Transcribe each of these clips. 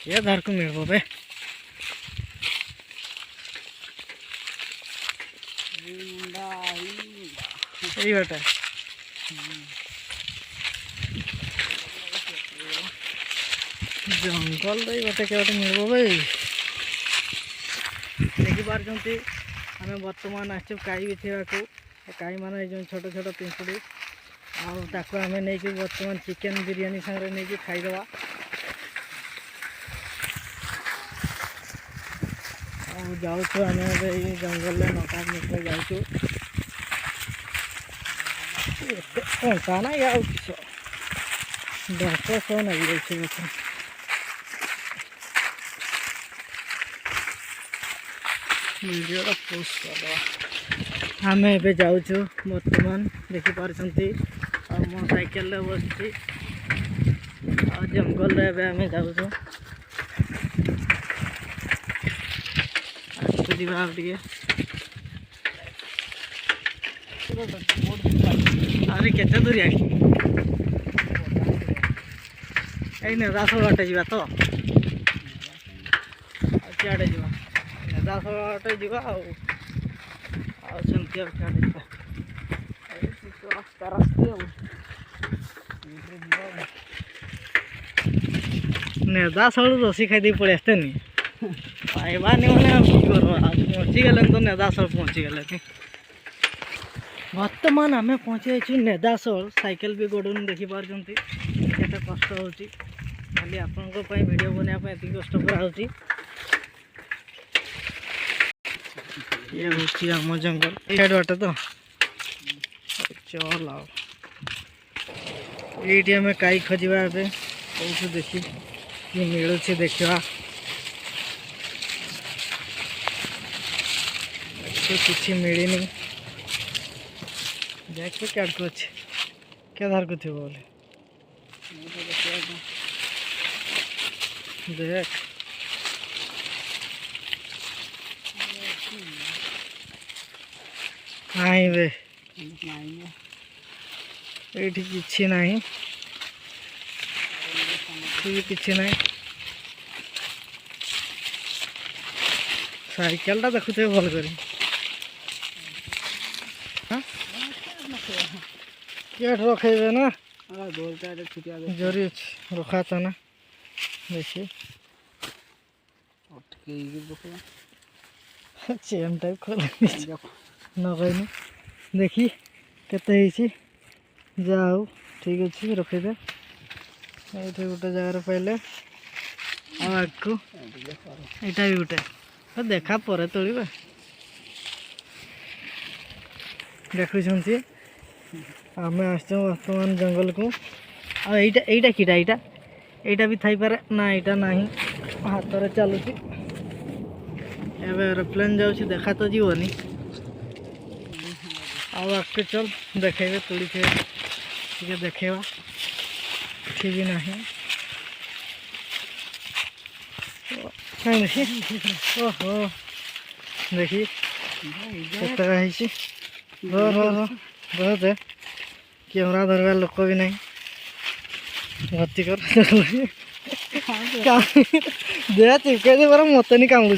ये धार को मिल बे यही बाटे जंगल रे बाटे के बाटे मिल भाई देखी पार्टी आम बर्तमान आसचु काई बिछेवा को काई मान जो छोट छोट पिंपुड़ी आम नहीं बर्तमान चिकेन बिरियानी सागर नहीं खाईदवा जाऊँ आम जंगल में नका मित्र जाऊँ कंका ना या किस दस सौ नहीं गए वीडियो पोस्ट करदे आम ए जाऊँ बर्तमान देखिपार मो साइकेल बस जंगल आम जाऊँ आगे अरे केते दूर नेदास बाटे जा तो सियाड़े जा नेदास बाटे जा रास्ता नेदास रसी खाई पड़े आसते नी पाइबानी मैंने पहुँची गले तो नेदास पहुँची गले बर्तमान आम पहुँची जाइए नेदासोल साइकेल भी गोड़न देखिपार केते कष्ट हो खाली आपण वीडियो बनाया ये कष्ट कराऊँगी ये हूँ आम जंगल ये बाटे तो चल ये आम कई खोजा ए कौन देखी कि मिलूँ देखा किसी मिलनी देख क्या अच्छे क्या धार को थी बोले देख नहीं बे ये किसी नहीं किसी नहीं साइकेल टा देखुथे भल कर रखे ना जरी रखा था ना देखिए चेन टाइप खोल नकनी देखी केते जाऊ ठीक अच्छे रखीदे ये गोटे जगार पाइले आगू यहाँ भी गोटे देखा पर तोड़ा देखुं आम आस बर्तमान जंगल को आईटा कीटा यहाँ भी थपारे ना यहाँ ना हाथ में चलुची एरोप्लेन जाऊँ देखा तो जीवनी आगे चल देखे तोड़ी टे देखा ठीक ना ओहो देखी बहुत है कैमरा धरवा लोक भी नहीं भर्ती कर दे चिपके दे मत नहीं कामुड़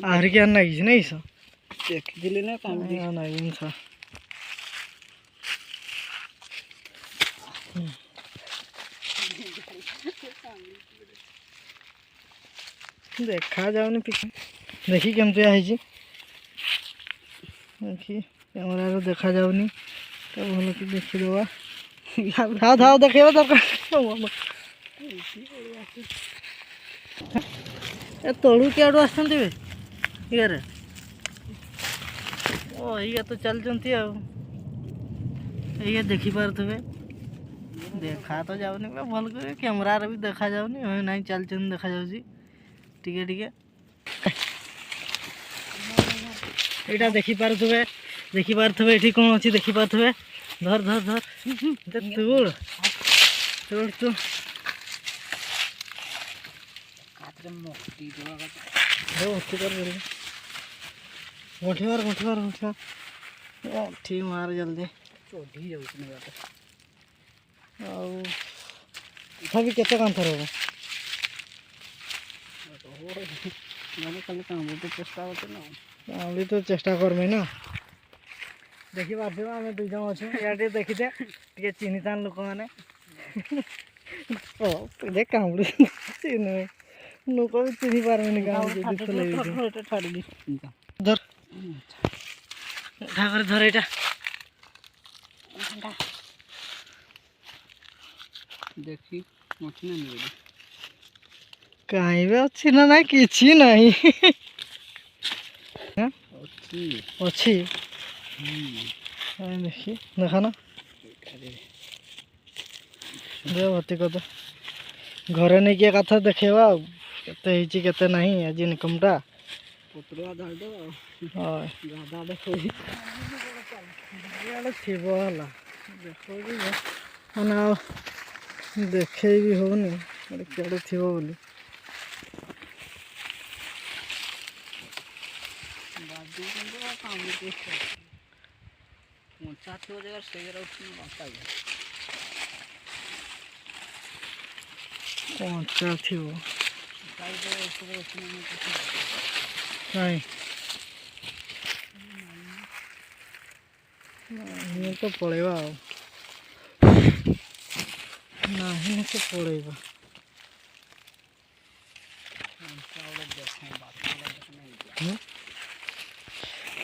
आहरी क्या नागिस नहीं सो देखी ना नागिन सा देखा जाऊनी पीछे देखी केमती आई देखी कैमरा देखा जाऊनी तो भल कि देखीदे था था देखे दरकार तलू क्या आसते यार ये तो चलती ये देखी पारे देखा तो जाऊनी भल कर कैमरा भी देखा जाऊनी ना चलते देखा जाऊँगी टिके टिके यहाँ देखी पारे ये कौन अच्छी देखी पारे धर धर धर तोड़ तोड़ तो मुठी मार मुठी मार मुठी मार मुठी मार जल्दी चढ़ी जाऊँ तथापि केते कांथर हम मैंने खाली काम तो चेष्टा करते ना आमली तो चेष्टा करमे ना देखी पार्थिव आम दुई जन अच्छे इे देखीदे टे चिन्ह था लोक मैंने देख कामुड़ी चिन्ह लोक भी चिन्ह पार्बे धर ढाकर धर यहाँ देखी अच्छी ना मिले कहीं भी अच्छी ना ना किसी नहीं अच्छी देखी देखा ना दे भर्ती कर घरे नहीं किए कथा देखेवा केते केते नहीं आज इनकमटा पतरा धाड़ दो हाँ गाधा देखो थी है देखो मैंने देखे भी होनी क्या थी बोली कंचा थी नहीं तो पड़ेगा नहीं तो पड़ेगा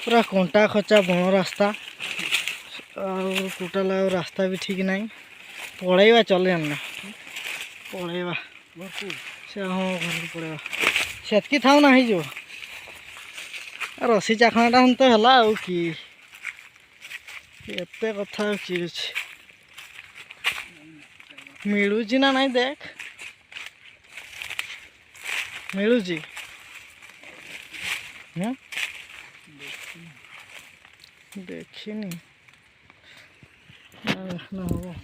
पूरा कंटा खचा बण रास्ता और टोटाल रास्ता भी ठीक नहीं पड़ेगा चल जाना पड़ेगा से हाँ घर को पड़ेगा सेतकी था ना जो रसी चाखणाटा हम तो है कि एत कथा मिलूची ना नहीं देख मिलूची देखनी देखना हम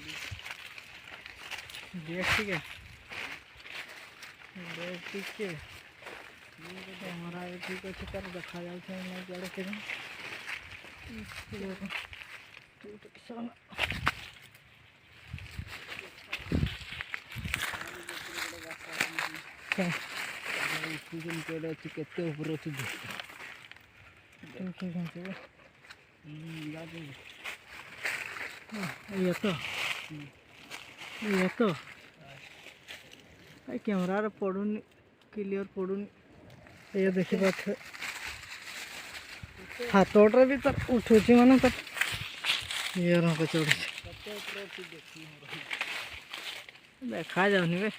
देख टे देख टे कैमरा भी ठीक अच्छे तार देखा जाए केते ऊपर अच्छी ये तो कैमरा पड़ूनी क्लियर पड़ूनी ये देखी पारे हाथोटे भी तो उठुची माने तो ये चढ़ी देखा जाऊनी बे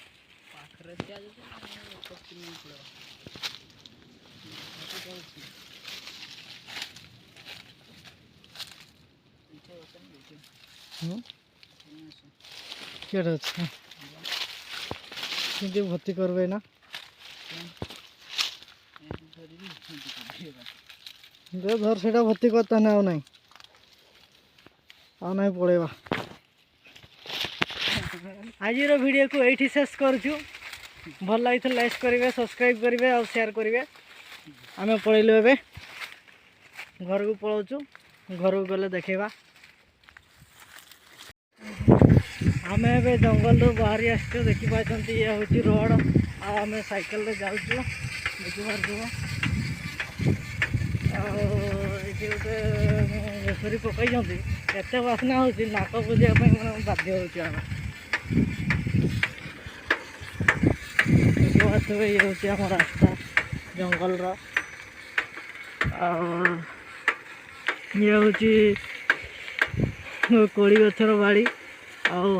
केटा अच्छा किंतु भर्ती करबे ना दे धर से भर्ती करता ना नहीं पड़ेगा आज वीडियो को ये शेष करुँ भल लगी लाइक करेंगे सब्सक्राइब करेंगे और शेयर करेंगे आम पलैलु ए घर को पलाऊँ घर को गले देखा आम ए जंगल रू बाहरी आस देखी पार्टी ये हूँ रोड आम साइकेल जाऊँ देखी पार्थ ये गोटे घुसुरी पकई एत बासना हो नाक बुझापी बाध्य हो ये हूँ आम रास्ता जंगल ये हूँ कोड़ी गछर बाड़ी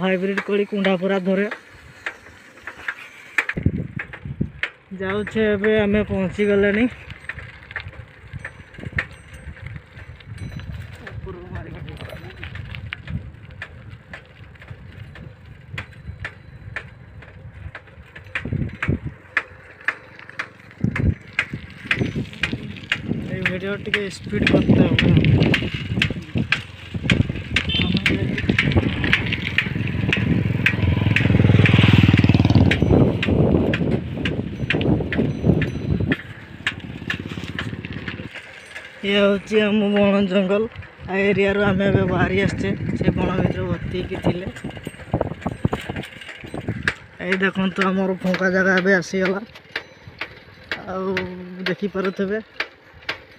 हाइब्रिड कोड़ी कुंडा पूरा धरे जाऊे ए आम पहुँची गले वीडियो टे स्पीड करते हो ये हूँ आम बण जंगल एरिया आम बाहरी आसचे से ପାଣିରେ ଭର୍ତ୍ତି ହେଇକି ଥିଲେ। ଏଇ ଦେଖନ୍ତୁ ଆମର ଫଙ୍କା ଜାଗା ଏବେ ଆସିଗଲା। ଆଉ ଦେଖିପାରୁଥିବେ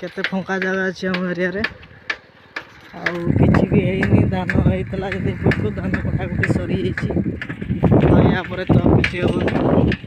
କେତେ ଫଙ୍କା ଜାଗା ଅଛି ଆମ ଏରିଆରେ। ଆଉ କିଛି ବି ହେଇନି। ଧାନ ହେଇଥିଲା ଯଦି ଏପଟକୁ ଧାନ କଟାକଟି ସରିଯାଇଛି। ଆଉ ୟା ପରେ ତ କିଛି ହେବନି।